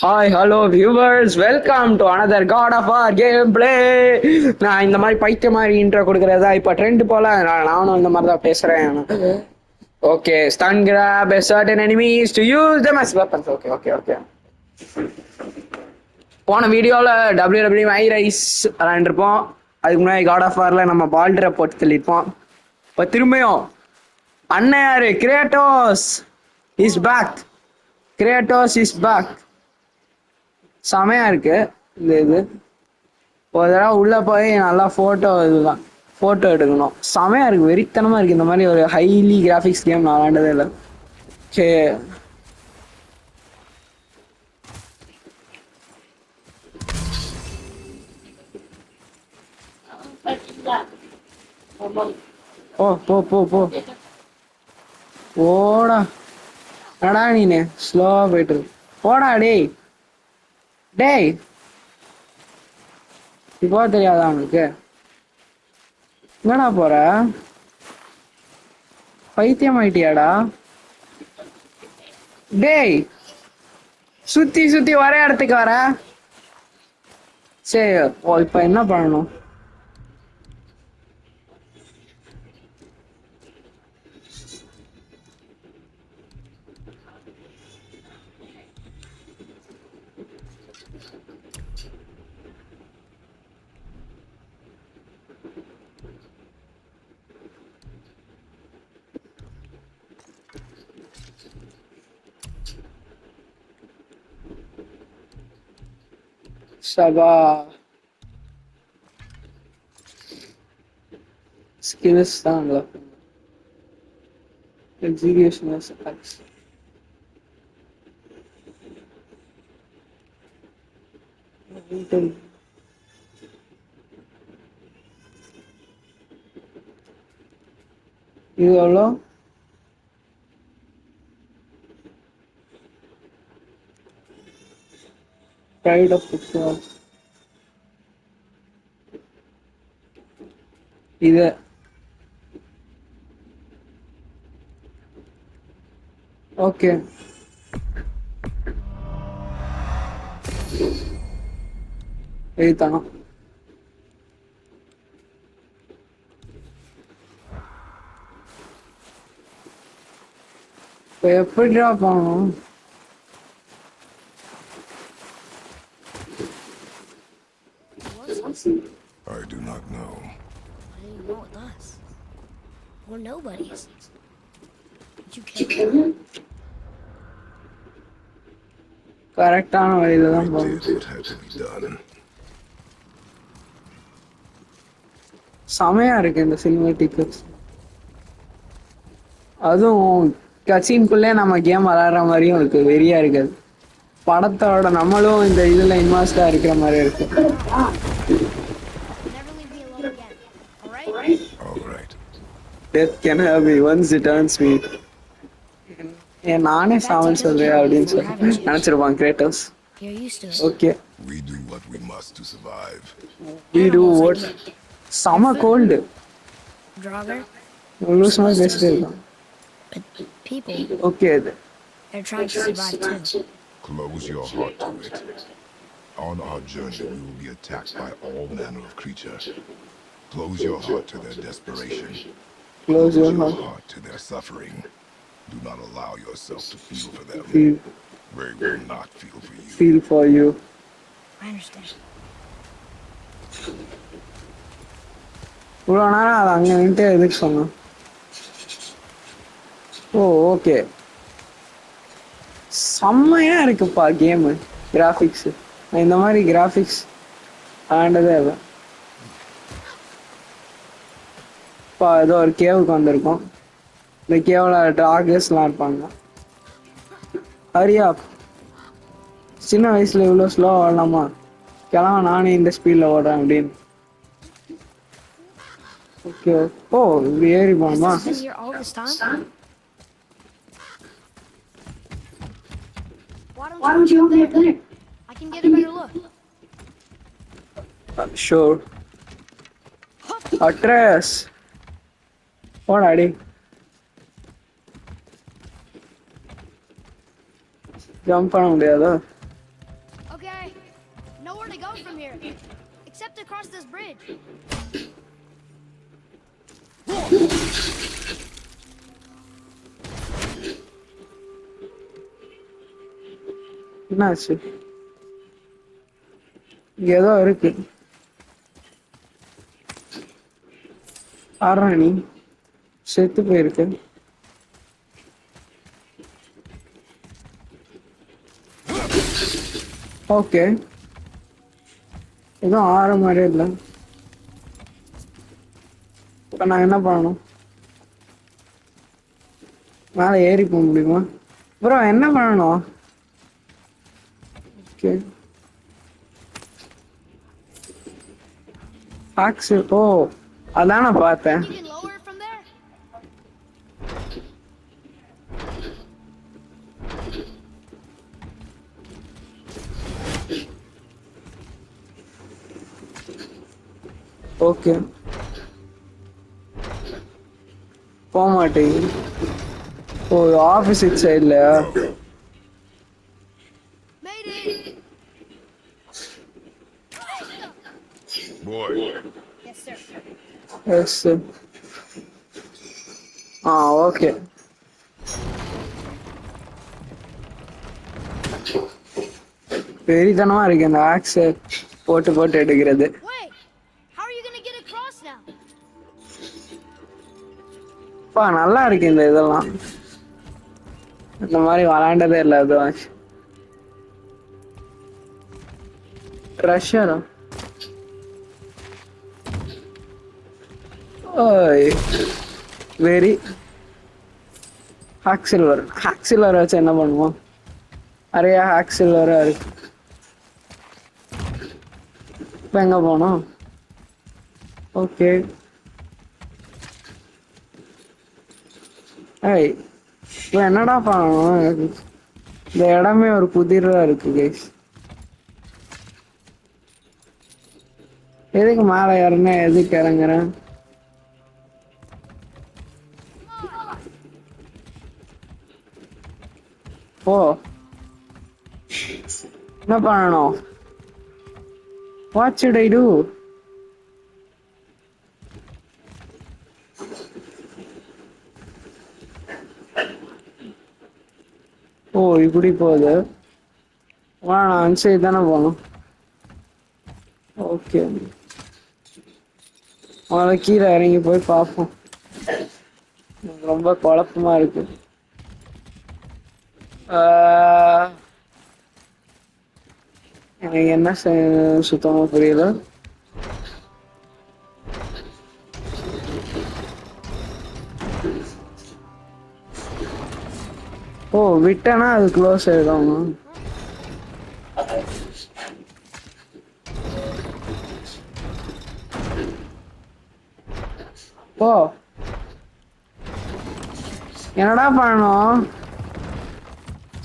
Hi hello viewers welcome to another God of War gameplay. நான் இந்த மாதிரி பைத்திய மாதிரி இன்ட்ரோ கொடுக்கறதா இப்போ ட்ரெண்ட் போல நானும் இந்த மாதிரி தான் பேசுறேன். Okay, stun grab a certain enemies to use them as weapons. Okay okay okay. போன வீடியோவில் டபிள்யூ ஐ ரைஸ் விளாண்டுருப்போம். அதுக்கு முன்னாடி காட் ஆஃப் வாரில் நம்ம பால்டரை போட்டு தள்ளியிருப்போம். இப்போ திரும்பியும் அண்ணன் யாரு? Kratos is back. Kratos is back. செமையா இருக்கு இந்த இது. ஒரு தடவை உள்ள போய் நல்லா இதுதான் போட்டோ எடுக்கணும். செமையா இருக்கு, வெறித்தனமா இருக்கு. இந்த மாதிரி ஒரு ஹைலி கிராஃபிக்ஸ் கேம் நான் விளாண்டதே இல்லை. ஓகே, ஓ போ போ போ ஓடா. நடா நீனு ஸ்லோவா போயிட்டு இருக்கு. போடா டேய் டேய், இப்போ தெரியாதா அவனுக்கு? என்னடா போற? பைத்தியம் ஆயிட்டியாடா டேய்? சுத்தி சுத்தி ஒரே இடத்துக்கு வர. சரி, ஓ இப்ப என்ன பண்ணணும்? சபா ஸ்கில்ஸ் தான் எக்ஸிகியூஷன் ஆக்ஸ். இது எவ்வளோ? Pride of football. இது ஓகே. எழுத்தானா இப்போ எப்படிடா போகணும்? I do not know. Why do you go with us? We're nobodies. Did you kill him? கரெக்டான வழியில தான் I போகணும். did what had to be done. செமையா இருக்கு இந்த சினிமேட்டிக். அதுவும் கசின்குள்ளே நம்ம கேம் விளையாடுற மாதிரியும் இருக்கு, வெறியா இருக்காது. படத்தோட நம்மளும் இந்த இதுல இன்வாஸ்டா இருக்கிற மாதிரி இருக்கு. Never leave me alone again. All right? All right. Death can have me once it turns me. நானே சாவன் சொல்றேன் அப்படின்னு சொல்லி நினைச்சிருப்பான் Kratos. You're used to it. Okay, We do what we must to survive. we do what. செம gold. Draugr, loose மாதிரி பேசிட்டே இருக்கான். but people, okay, they're trying to survive too. Close your heart to it. On our journey, we will be attacked by all manner of creatures. Close your heart to their desperation. Close your heart. heart to their suffering. Do not allow yourself to feel for them. Feel, They will not feel for you. feel for you. I understand. இவ்வளோ நேரம் அது அங்கே நின்ட்டு எதுக்கு சொன்னான்? ஓ okay, செம்மையா இருக்குப்பா game. Graphics இந்த மாதிரி கிராஃபிக்ஸ் ஆண்டதே இல்லை. இப்போ ஏதோ ஒரு கேவுக்கு வந்திருக்கோம். இந்த கேவில் டாகர்ஸ்லாம் இருப்பாங்க. ஹரியா, சின்ன வயசுல இவ்வளோ ஸ்லோவாக ஓடலாமா? கிளம்ப, நானே இந்த ஸ்பீடில் ஓடுறேன் அப்படின்னு. ஓகே, ஓ இப்படி ஏறி போகணுமா? Has this been here all this time? Why don't you go there? I can get a better look. Sure. Atreus. What are you? Jump பண்ண முடியாதா? nowhere to go from here, except across this bridge. என்னாச்சு? இங்க ஏதோ இருக்கு. ஆறா நீ செத்து போயிருக்கு. ஓகே, எதுவும் ஆற மாதிரியே இல்லை. இப்போ நான் என்ன பண்ணணும்? மேலே ஏறி போக முடியுமா? ப்ரோ என்ன பண்ணணும்? Okay, aux. ஓ, அதான் நான் பார்த்தேன். You can lower it from there. Okay, போக மாட்டேங்குது. ஓ, ஆப்போசிட் சைடில். Made it. Boy, Yes, sir. Yes. Okay. பெரிதனமா இருக்கு இந்த ஆக்ஸ் போட்டு போட்டு எடுக்கிறது. Wait, how are you gonna get across now? பா நல்லா இருக்கு இந்த இதெல்லாம். இந்த மாதிரி விளையாண்டதே இல்லை. அதுவும் ட்ரெஷரா? ஓய், வெரி ஹாக்சில்வர். ஹாக்சில்வர் வச்சு என்ன பண்ணுவோம்? நிறைய ஹாக்சில்வரா இருக்கு. இப்போ எங்க போனோம்? ஓகே, ஏய் இப்போ என்னடா பண்ணணும்? இந்த இடமே ஒரு புதிரா இருக்கு கைஸ். எதுக்கு மேலே ஏறணும்? எதுக்கு இறங்குறேன்? ஓ, என்ன பண்ணணும்? What should I do? ஓ, இப்படி போகுது. நான் அன்சைடு தானே போகணும். ஓகே, முதல்ல கீழே இறங்கி போய் பார்ப்போம். ரொம்ப குழப்பமா இருக்கு. எனக்கு என்ன சுத்தமா புரியல. ஓ, விட்டனா அது க்ளோஸ் ஆயிடும். ஓ, என்னடா பண்ணணும்?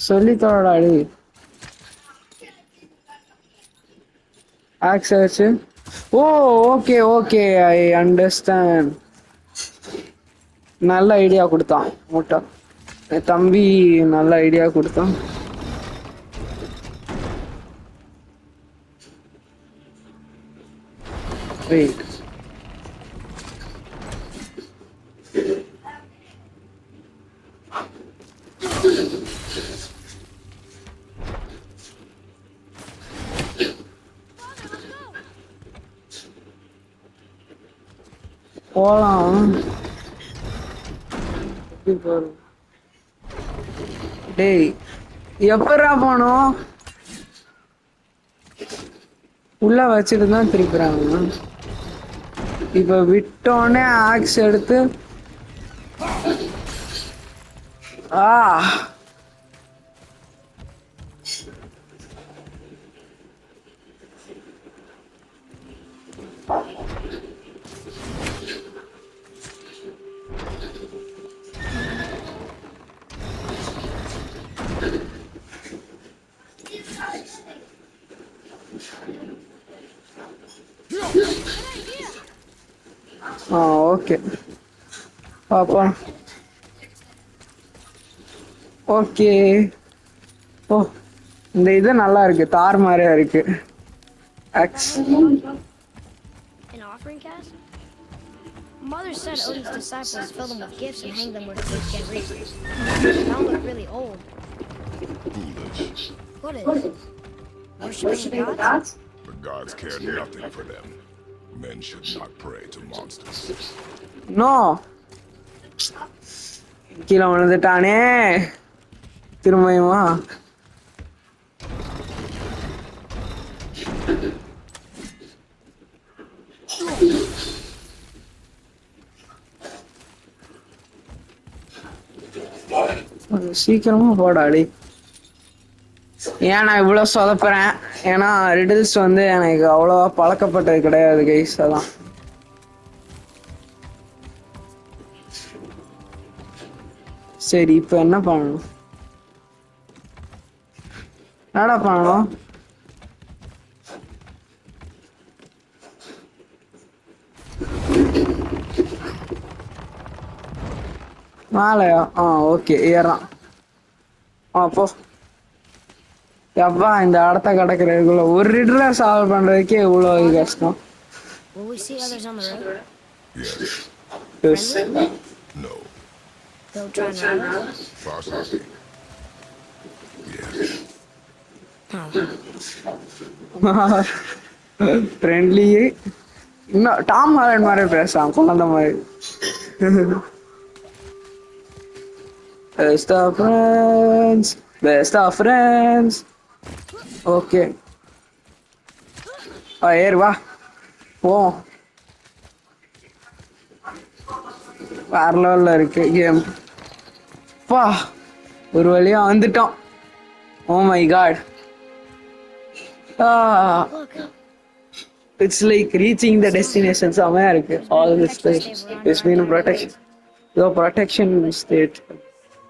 சொல்லி தோடாடி. Access. Oh, okay okay, I understand. நல்ல ஐடியா கொடுத்தான் முட்டை என் தம்பி. நல்ல ஐடியா கொடுத்தான். வெயிட், போலாம். டேய், எப்படா போனோம்? உள்ள வச்சுட்டு தான் திருப்புறாங்க. இப்ப விட்டோன்னே ஆக்ஸ் எடுத்து ஓகே பாப்பா. ஓகே. ஓ, இந்த இது நல்லா இருக்கு. தார் மாதிரியா இருக்கு. Axe. An offering cast? Mother said Odin's disciples fill them with gifts and hang them where trees get reaped. That one looked really old. Foolish. What is? Worshipping the gods? The gods care nothing for them. Men should not pray to monsters. No. கீழே விழுந்துட்டானே திரும்பியுமா சீக்கிரமா போடாடி ஏன் நான் இவ்வளவு சொதப்புறேன் ஏன்னா riddles வந்து எனக்கு அவ்வளவா பழக்கப்பட்டது கிடையாது கைஸ் அதான் சரி இப்ப என்ன பண்ணணும் என்னடா பண்ணணும் மேலையா ஓகே ஏறான் போ எப்பா இந்த இடத்த கிடக்குறதுக்குள்ள ஒரு ரிடல சால்வ் பண்றதுக்கே இவ்வளவு கஷ்டம் Will we see others on the road? Yes. Yes. Friendly? No. They'll try and rob us? Possibly. Yes. Oh. Friendly இன்னும் டாம் ஹாலண்ட் மாதிரி பேசுறான் குழந்தை மாதிரி best of friends best of friends okay ஏறு வா போவோம் வேற லெவல்ல இருக்கு கேம் பா ஒரு வழியா வந்துட்டோம் oh my God Look, it's like reaching the destination செமையா இருக்கு all this place it's been a protection protection state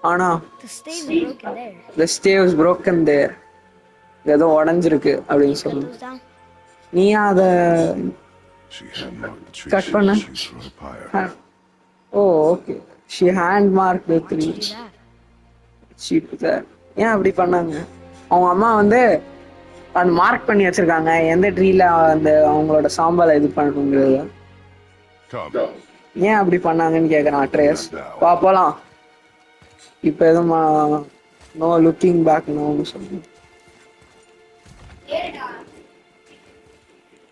ஆனா the stave is broken there. the stave is broken there ஏதோ உடைஞ்சிருக்கு அப்படின்னு Cut சொல்லுங்க those down. நீ அத She had marked the tree Cut she பண்ண. would choose for her pyre. Oh okay she hand marked the Why'd you three do that? sheep there ஏன் அப்படி பண்ணாங்க அவங்க அம்மா வந்து அந்த மார்க் பண்ணி வச்சிருக்காங்க எந்த ட்ரீல அந்த அவங்களோட சாம்பலை இது பண்ணணுங்கிறது Come. ஏன் அப்படி பண்ணாங்கன்னு கேக்குறான் அட்ரேஸ் வா போலாம் இப்ப எதுவும் நோ லுக்கிங் பேக் நோன்னு சொல்லுங்க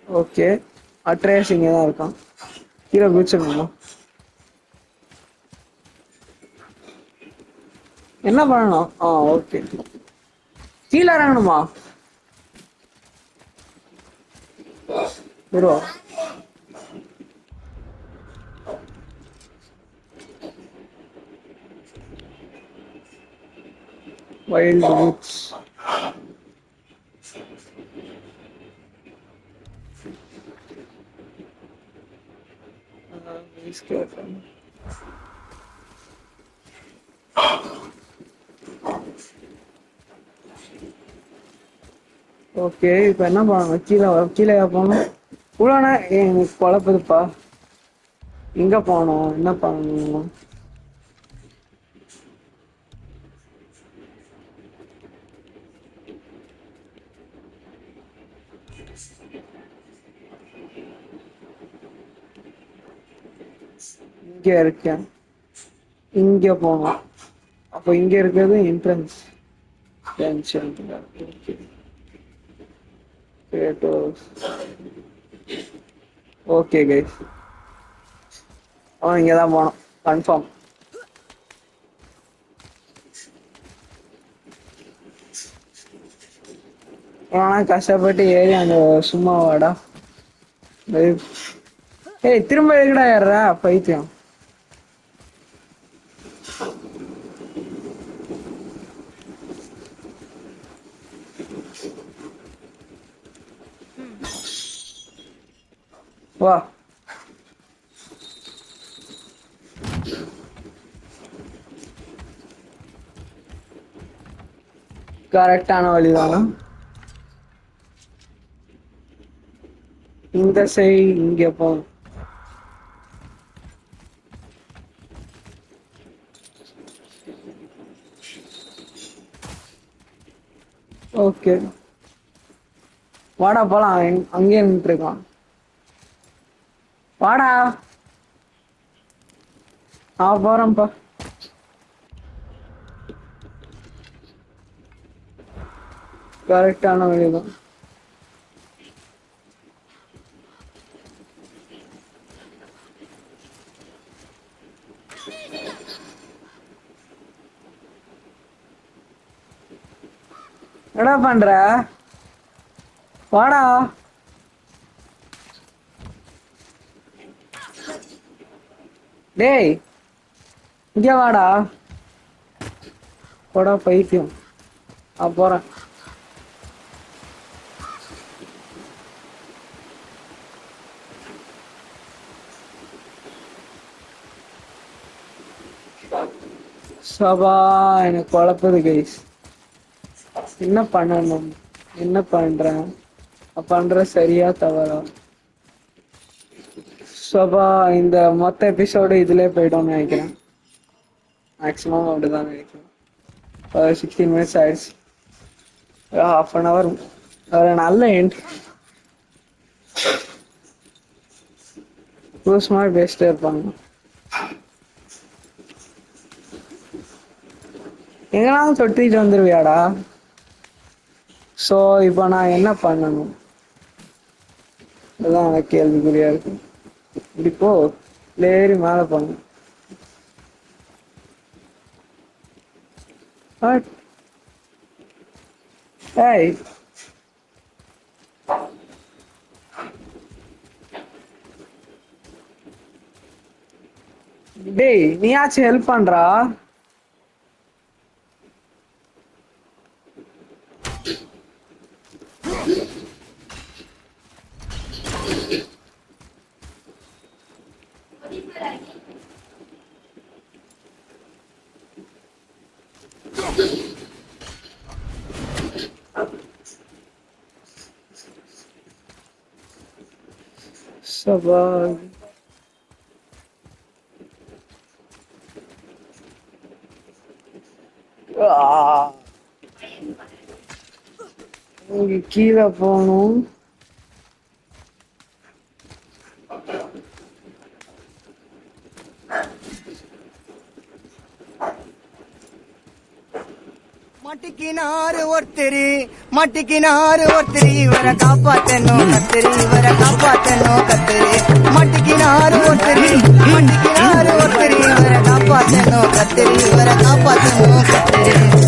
ஓகே அட்ரேஸ் இங்கே தான் இருக்கான் கீழே குதிச்சிடணுமா என்ன பண்ணணும் ஓகே கீழே இறங்கணுமா bro wild roots be careful okay இப்போ என்ன பண்ணணும் கீழே போகணும் இவ்வளோண்ணா எனக்கு குழப்பதுப்பா எங்க போகணும் என்ன பண்ணணும் இங்க இருக்கேன் இங்க போகணும் அப்போ இங்க இருக்கிறது என்ட்ரன்ஸ் ஓகே கைஸ் இங்கே தான் போனோம் கன்ஃபார்ம் ஆனால் கஷ்டப்பட்டு ஏறி அந்த சும்மா வாடா ஏய் திரும்ப எங்கடா ஏறுறா பைத்தியம் வா கரெக்டான வழிதானா இந்த சைடு இங்க போகும் ஓகே வாடா போலாம், அங்கேயே நின்றுட்டு இருக்கான். வாடா. போறேன்ப்பா. கரெக்டான வழிதான். என்னடா பண்ற? வாடா. டேய் இங்க வாடா. போடா பைத்தியம். போறேன். சபா எனக்கு குழப்பது கைஸ். என்ன பண்ணணும், என்ன பண்றேன், பண்ற சரியா தவறா? சபா இந்த மொத்த எபிசோடு இதுலயே போயிடும்னு நினைக்கிறேன். மேக்ஸிமம் அப்படிதான் நினைக்கிறேன். 16 minutes ஆயிடுச்சு. half an hour ஒரு நல்ல எண்ட். மாதிரி பேசிட்டே இருப்பாங்க. எங்கனாலும் தொட்டிட்டு வந்துருவியாடா? ஸோ இப்போ நான் என்ன பண்ணணும், அதுதான் எனக்கு கேள்விக்குறியா இருக்கு. இப்படி போ, ஏறி மேலே போங்க. ஏய் டேய் நீயாச்சும் ஹெல்ப் பண்றா. சபா கீழே போகணும். மட்டிக்கினாரு ஒருத்தரி இவரை காப்பாத்தணும் கத்திரி, இவரை காப்பாத்தணும் கத்திரி. மட்டிக்கினாரு ஒருத்தரி இவரை காப்பாத்தணும் கத்திரி, இவரை காப்பாத்தணும் கத்திரி.